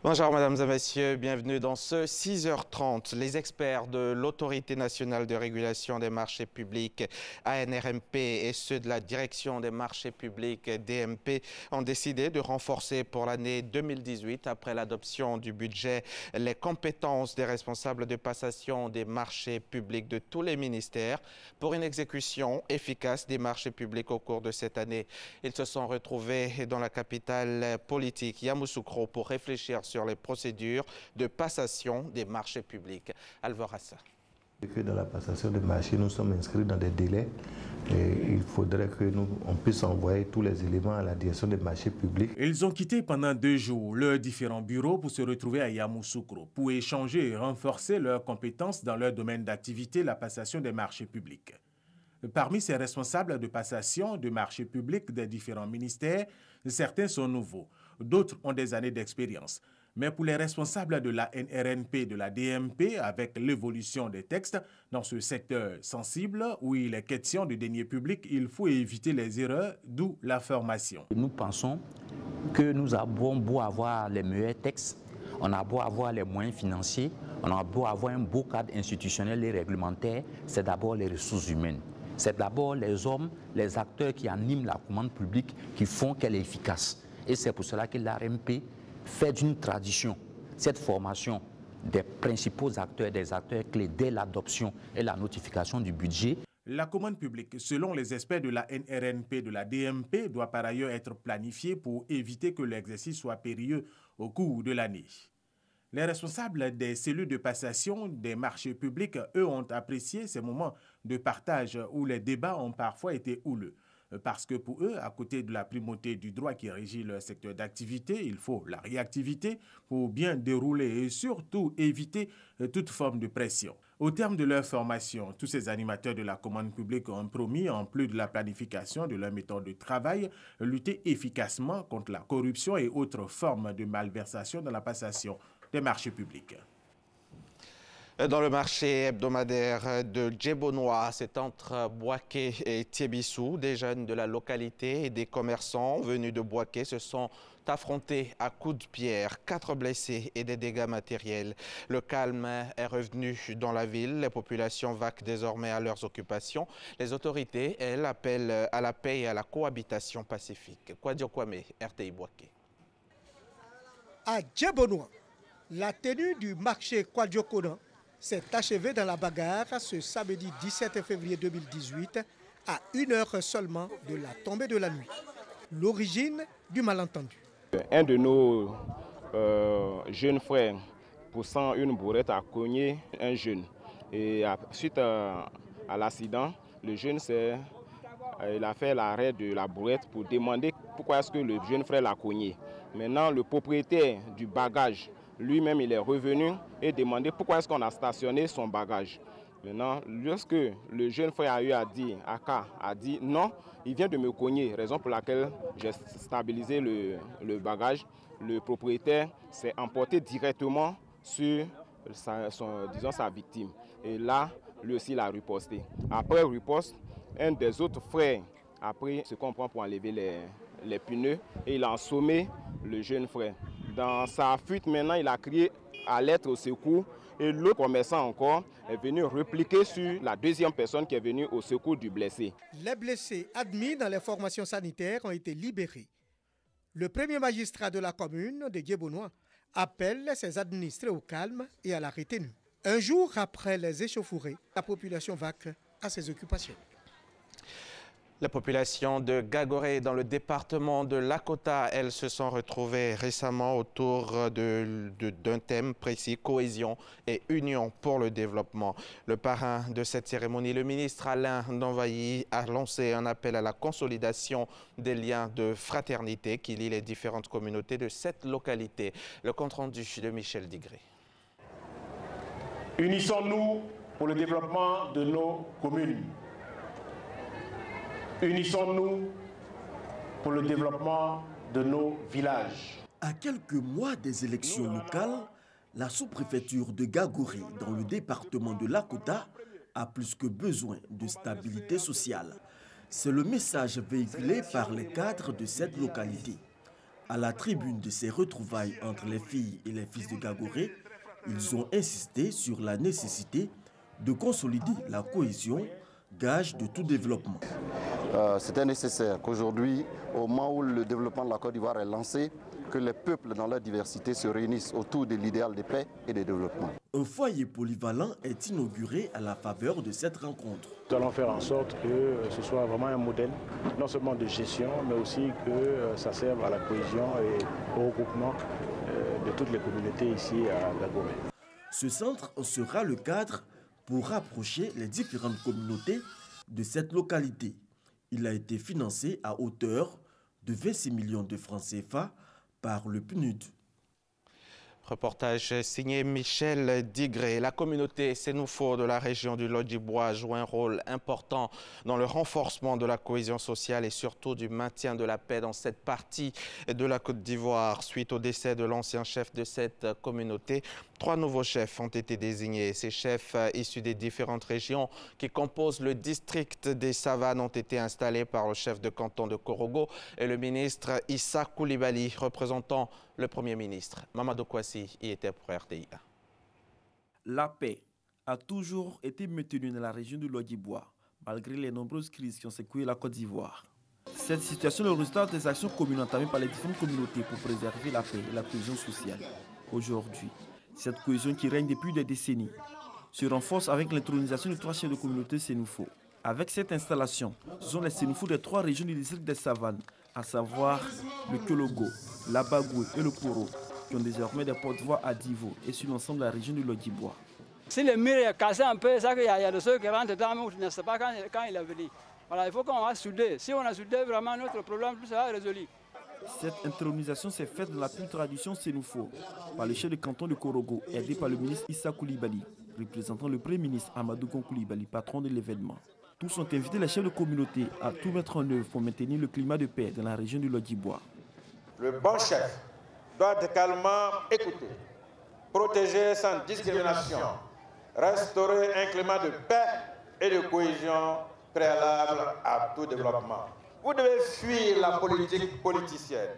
Bonjour mesdames et messieurs, bienvenue dans ce 6h30. Les experts de l'Autorité nationale de régulation des marchés publics, ANRMP, et ceux de la Direction des marchés publics, DMP, ont décidé de renforcer pour l'année 2018, après l'adoption du budget, les compétences des responsables de passation des marchés publics de tous les ministères pour une exécution efficace des marchés publics au cours de cette année. Ils se sont retrouvés dans la capitale politique, Yamoussoukro, pour réfléchir sur les procédures de passation des marchés publics. Alvorassa. Dans la passation des marchés, nous sommes inscrits dans des délais et il faudrait que on puisse envoyer tous les éléments à la direction des marchés publics. Ils ont quitté pendant 2 jours leurs différents bureaux pour se retrouver à Yamoussoukro pour échanger et renforcer leurs compétences dans leur domaine d'activité, la passation des marchés publics. Parmi ces responsables de passation de marchés publics des différents ministères, certains sont nouveaux, d'autres ont des années d'expérience. Mais pour les responsables de la NRNP, de la DMP, avec l'évolution des textes dans ce secteur sensible où il est question de deniers publics, il faut éviter les erreurs, d'où la formation. Nous pensons que nous avons beau avoir les meilleurs textes, on a beau avoir les moyens financiers, on a beau avoir un beau cadre institutionnel et réglementaire, c'est d'abord les ressources humaines. C'est d'abord les hommes, les acteurs qui animent la commande publique qui font qu'elle est efficace. Et c'est pour cela que l'ARMP fait d'une tradition cette formation des principaux acteurs, des acteurs clés dès l'adoption et la notification du budget. La commande publique, selon les experts de la NRNP, de la DMP, doit par ailleurs être planifiée pour éviter que l'exercice soit périlleux au cours de l'année. Les responsables des cellules de passation des marchés publics, eux, ont apprécié ces moments de partage où les débats ont parfois été houleux. Parce que pour eux, à côté de la primauté du droit qui régit leur secteur d'activité, il faut la réactivité pour bien dérouler et surtout éviter toute forme de pression. Au terme de leur formation, tous ces animateurs de la commande publique ont promis, en plus de la planification de leur méthode de travail, lutter efficacement contre la corruption et autres formes de malversation dans la passation des marchés publics. Dans le marché hebdomadaire de Djebonois, c'est entre Boaké et Tiébissou. Des jeunes de la localité et des commerçants venus de Boaké se sont affrontés à coups de pierre. 4 blessés et des dégâts matériels. Le calme est revenu dans la ville. Les populations vaquent désormais à leurs occupations. Les autorités, elles, appellent à la paix et à la cohabitation pacifique. Kwadio Kwame, RTI Boaké. À Djebonois, la tenue du marché Kwadio Kona s'est achevée dans la bagarre ce samedi 17 février 2018 à 1 heure seulement de la tombée de la nuit. L'origine du malentendu. Un de nos jeunes frères, poussant une bourrette, a cogné un jeune. Et suite à l'accident, le jeune il a fait l'arrêt de la bourrette pour demander pourquoi est-ce que le jeune frère l'a cogné. Maintenant, le propriétaire du bagage, lui-même, il est revenu et demandé pourquoi est-ce qu'on a stationné son bagage. Maintenant, lorsque le jeune frère a eu à dire, Aka a dit non, il vient de me cogner, raison pour laquelle j'ai stabilisé le bagage. Le propriétaire s'est emporté directement sur sa victime. Et là, lui aussi, il a riposté. Après riposte, un des autres frères a pris ce qu'on prend pour enlever les pneus et il a assommé le jeune frère. Dans sa fuite, maintenant, il a crié à l'aide au secours et l'autre commerçant encore est venu répliquer sur la deuxième personne qui est venue au secours du blessé. Les blessés admis dans les formations sanitaires ont été libérés. Le premier magistrat de la commune de Djebonois appelle ses administrés au calme et à la retenue. Un jour après les échauffourées, la population vaque à ses occupations. La population de Gagoré dans le département de Lakota, elles se sont retrouvées récemment autour d'un thème précis, cohésion et union pour le développement. Le parrain de cette cérémonie, le ministre Alain Ndovayi, a lancé un appel à la consolidation des liens de fraternité qui lient les différentes communautés de cette localité. Le compte-rendu de Michel Digré. Unissons-nous pour le développement de nos communes. Unissons-nous pour le développement de nos villages. À quelques mois des élections locales, la sous-préfecture de Gagoré, dans le département de Lakota, a plus que besoin de stabilité sociale. C'est le message véhiculé par les cadres de cette localité. À la tribune de ces retrouvailles entre les filles et les fils de Gagouré, ils ont insisté sur la nécessité de consolider la cohésion, gage de tout développement. C'était nécessaire qu'aujourd'hui, au moment où le développement de la Côte d'Ivoire est lancé, que les peuples dans leur diversité se réunissent autour de l'idéal de paix et de développement. Un foyer polyvalent est inauguré à la faveur de cette rencontre. Nous allons faire en sorte que ce soit vraiment un modèle, non seulement de gestion, mais aussi que ça serve à la cohésion et au regroupement de toutes les communautés ici à Gagouré. Ce centre sera le cadre pour rapprocher les différentes communautés de cette localité. Il a été financé à hauteur de 26 millions de francs CFA par le PNUD. Reportage signé Michel Digré. La communauté Sénoufo de la région du Lodjibois joue un rôle important dans le renforcement de la cohésion sociale et surtout du maintien de la paix dans cette partie de la Côte d'Ivoire. Suite au décès de l'ancien chef de cette communauté, 3 nouveaux chefs ont été désignés. Ces chefs issus des différentes régions qui composent le district des Savanes ont été installés par le chef de canton de Korogo et le ministre Issa Coulibaly, représentant le Premier ministre. Mamadou Kouassi y était pour RTI. La paix a toujours été maintenue dans la région du Lodjibois, malgré les nombreuses crises qui ont secoué la Côte d'Ivoire. Cette situation est le résultat des actions communes entamées par les différentes communautés pour préserver la paix et la cohésion sociale. Aujourd'hui, cette cohésion qui règne depuis des décennies se renforce avec l'intronisation de 3 chefs de communauté Sénoufo. Avec cette installation, ce sont les Sénoufo des 3 régions du district des Savanes, à savoir le Kologo, l'Abagoué et le Koro, qui ont désormais des porte-voix à Divo et sur l'ensemble de la région du Lodjibois. Si le mur est cassé un peu, ça qu'il y a de ceux qui rentrent dedans, mais on ne sait pas quand il est venu. Voilà, il faut qu'on va souder. Si on a soudé vraiment notre problème, tout sera résolu. Cette intronisation s'est faite dans la pure tradition Sénoufo, par le chef de canton de Korogo, aidé par le ministre Issa Coulibaly, représentant le Premier ministre Amadou Gon Coulibaly, patron de l'événement. Tous ont invité les chefs de communauté à tout mettre en œuvre pour maintenir le climat de paix dans la région du Lodjibois. Le bon chef doit calmement écouter, protéger sans discrimination, restaurer un climat de paix et de cohésion préalable à tout développement. Vous devez fuir la politique politicienne,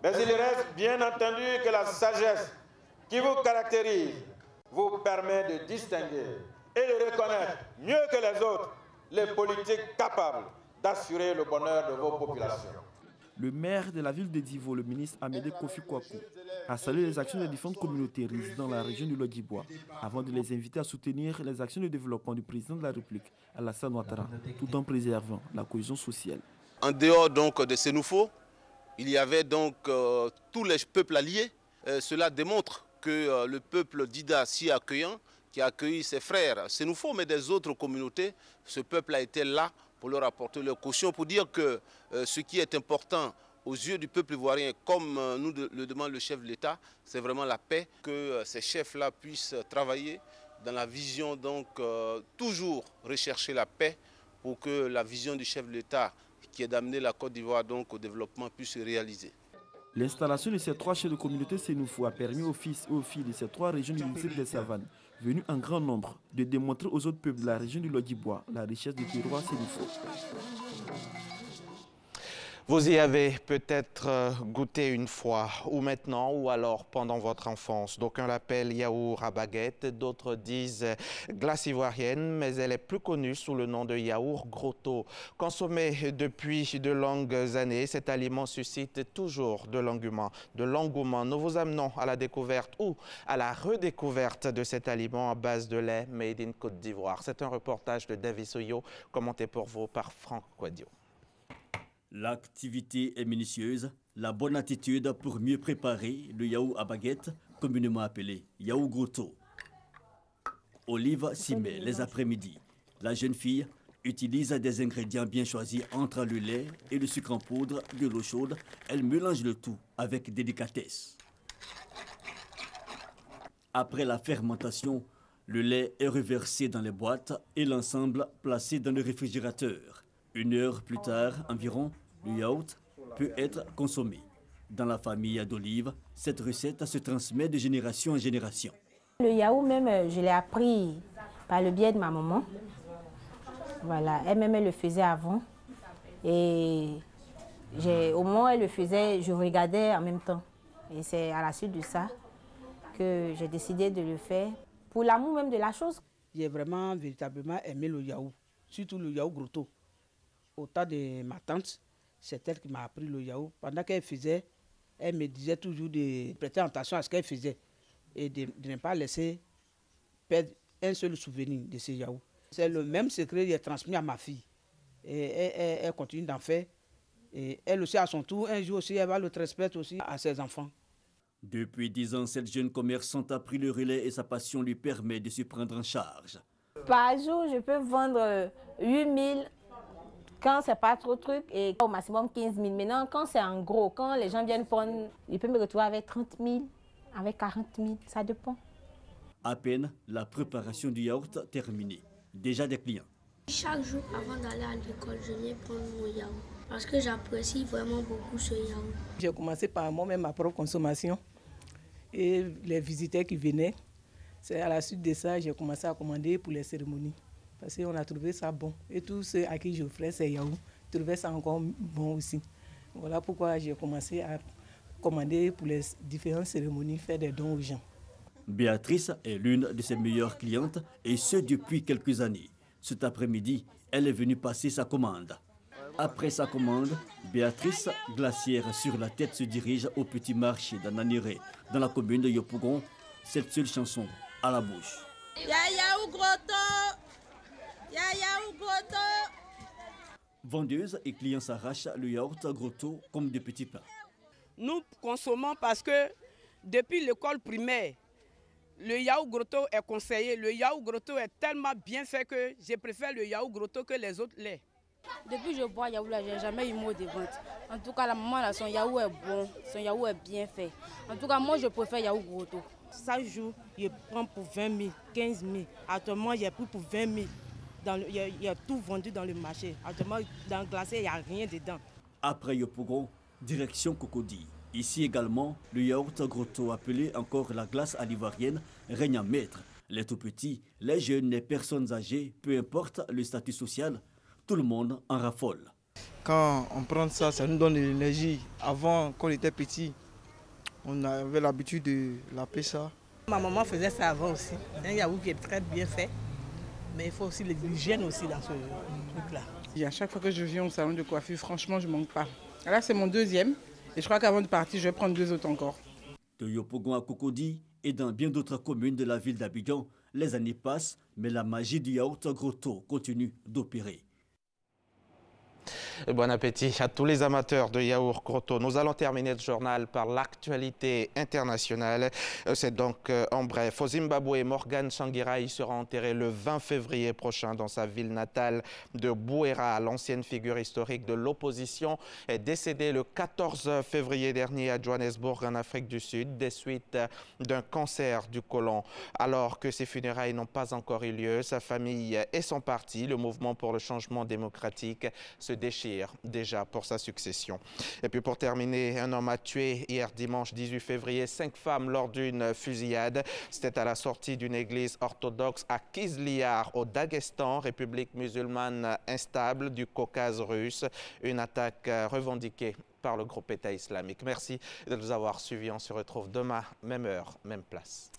mais il reste bien entendu que la sagesse qui vous caractérise vous permet de distinguer et de reconnaître mieux que les autres les politiques capables d'assurer le bonheur de vos populations. Le maire de la ville de Divo, le ministre Amédée Kofi Kwaku, a salué les actions des différentes communautés résidant dans la région du Lodjibois avant de les inviter à soutenir les actions de développement du président de la République, Alassane Ouattara, tout en préservant la cohésion sociale. En dehors donc de Sénoufo, il y avait donc tous les peuples alliés. Cela démontre que le peuple d'Ida, si accueillant, qui a accueilli ses frères Sénoufo, mais des autres communautés, ce peuple a été là pour leur apporter leur caution, pour dire que ce qui est important aux yeux du peuple ivoirien, comme nous le demande le chef de l'État, c'est vraiment la paix, que ces chefs-là puissent travailler dans la vision, donc toujours rechercher la paix pour que la vision du chef de l'État, qui est d'amener la Côte d'Ivoire donc au développement, puisse se réaliser. L'installation de ces 3 chefs de communauté Sénoufo a permis aux fils et aux filles de ces 3 régions du district des Savanes, venus en grand nombre, de démontrer aux autres peuples de la région du Lodjibois la richesse du terroir Sénoufo. Vous y avez peut-être goûté une fois, ou maintenant, ou alors pendant votre enfance. D'aucuns l'appellent yaourt à baguette, d'autres disent glace ivoirienne, mais elle est plus connue sous le nom de yaourt grotto. Consommé depuis de longues années, cet aliment suscite toujours de l'engouement. Nous vous amenons à la découverte ou à la redécouverte de cet aliment à base de lait made in Côte d'Ivoire. C'est un reportage de Davis Oyo, commenté pour vous par Franck Quadio. L'activité est minutieuse, la bonne attitude pour mieux préparer le yaourt à baguette, communément appelé yaourt grotto. Olive s'y met les après-midi. La jeune fille utilise des ingrédients bien choisis entre le lait et le sucre en poudre, de l'eau chaude. Elle mélange le tout avec délicatesse. Après la fermentation, le lait est reversé dans les boîtes et l'ensemble placé dans le réfrigérateur. 1 heure plus tard environ, le yaourt peut être consommé. Dans la famille d'Olive, cette recette se transmet de génération en génération. Le yaourt même, je l'ai appris par le biais de ma maman. Voilà, elle-même elle le faisait avant. Et Au moment où elle le faisait, je regardais en même temps. Et c'est à la suite de ça que j'ai décidé de le faire, pour l'amour même de la chose. J'ai vraiment, véritablement aimé le yaourt, surtout le yaourt grotto. Au temps de ma tante, c'est elle qui m'a appris le yaourt. Pendant qu'elle faisait, elle me disait toujours de prêter attention à ce qu'elle faisait et de ne pas laisser perdre un seul souvenir de ce yaourt. C'est le même secret que j'ai transmis à ma fille. Et elle continue d'en faire. Et elle aussi, à son tour, un jour aussi, elle va le transmettre aussi à ses enfants. Depuis 10 ans, cette jeune commerçante a pris le relais et sa passion lui permet de se prendre en charge. Par jour, je peux vendre 8 000 quand c'est pas trop truc et au maximum 15 000. Maintenant, quand c'est en gros, quand les gens viennent prendre, ils peuvent me retrouver avec 30 000, avec 40 000, ça dépend. À peine la préparation du yaourt terminée, déjà des clients. Chaque jour avant d'aller à l'école, je viens prendre mon yaourt parce que j'apprécie vraiment beaucoup ce yaourt. J'ai commencé par moi-même ma propre consommation et les visiteurs qui venaient. C'est à la suite de ça que j'ai commencé à commander pour les cérémonies parce qu'on a trouvé ça bon. Et tous ceux à qui j'offrais ces yaourts trouvaient ça encore bon aussi. Voilà pourquoi j'ai commencé à commander pour les différentes cérémonies, faire des dons aux gens. Béatrice est l'une de ses meilleures clientes et ce depuis quelques années. Cet après-midi, elle est venue passer sa commande. Après sa commande, Béatrice, glacière sur la tête, se dirige au petit marché d'Ananiré, dans la commune de Yopougon. Cette seule chanson à la bouche. Vendeuses et clients s'arrachent le yaourt grotto comme des petits pains. Nous consommons parce que depuis l'école primaire, le yaourt grotto est conseillé. Le yaourt grotto est tellement bien fait que je préfère le yaourt grotto que les autres laits. Depuis que je bois yaourt, je n'ai jamais eu mot de vente. En tout cas, la maman, là, son yaourt est bon, son yaourt est bien fait. En tout cas, moi, je préfère yaourt grotto. Chaque jour, je prends pour 20 000, 15 000. Actuellement, j'ai pris pour 20 000. Il y a tout vendu dans le marché. Actuellement, dans le glacé, il n'y a rien dedans. Après Yopougon, direction Cocody. Ici également, le yaourt grotto, appelé encore la glace à l'ivoirienne, règne en maître. Les tout petits, les jeunes, les personnes âgées, peu importe le statut social, tout le monde en raffole. Quand on prend ça, ça nous donne de l'énergie. Avant, quand on était petit, on avait l'habitude de laper ça. Ma maman faisait ça avant aussi. Un yaourt qui est très bien fait, mais il faut aussi l'hygiène aussi dans ce truc-là. Et à chaque fois que je viens au salon de coiffure, franchement, je ne manque pas. Là, c'est mon deuxième. Et je crois qu'avant de partir, je vais prendre 2 autres encore. De Yopougon à Cocody et dans bien d'autres communes de la ville d'Abidjan, les années passent, mais la magie du yaourt grotto continue d'opérer. Et bon appétit à tous les amateurs de yaourt grotto. Nous allons terminer le journal par l'actualité internationale. C'est donc en bref. Au Zimbabwe, Morgan Tsvangirai sera enterré le 20 février prochain dans sa ville natale de Bouera. L'ancienne figure historique de l'opposition est décédée le 14 février dernier à Johannesburg, en Afrique du Sud, des suites d'un cancer du côlon. Alors que ses funérailles n'ont pas encore eu lieu, sa famille et son parti, le Mouvement pour le changement démocratique, se déchirent déjà pour sa succession. Et puis pour terminer, un homme a tué hier dimanche 18 février 5 femmes lors d'une fusillade. C'était à la sortie d'une église orthodoxe à Kizlyar au Daghestan, république musulmane instable du Caucase russe. Une attaque revendiquée par le groupe État islamique. Merci de nous avoir suivis. On se retrouve demain, même heure, même place.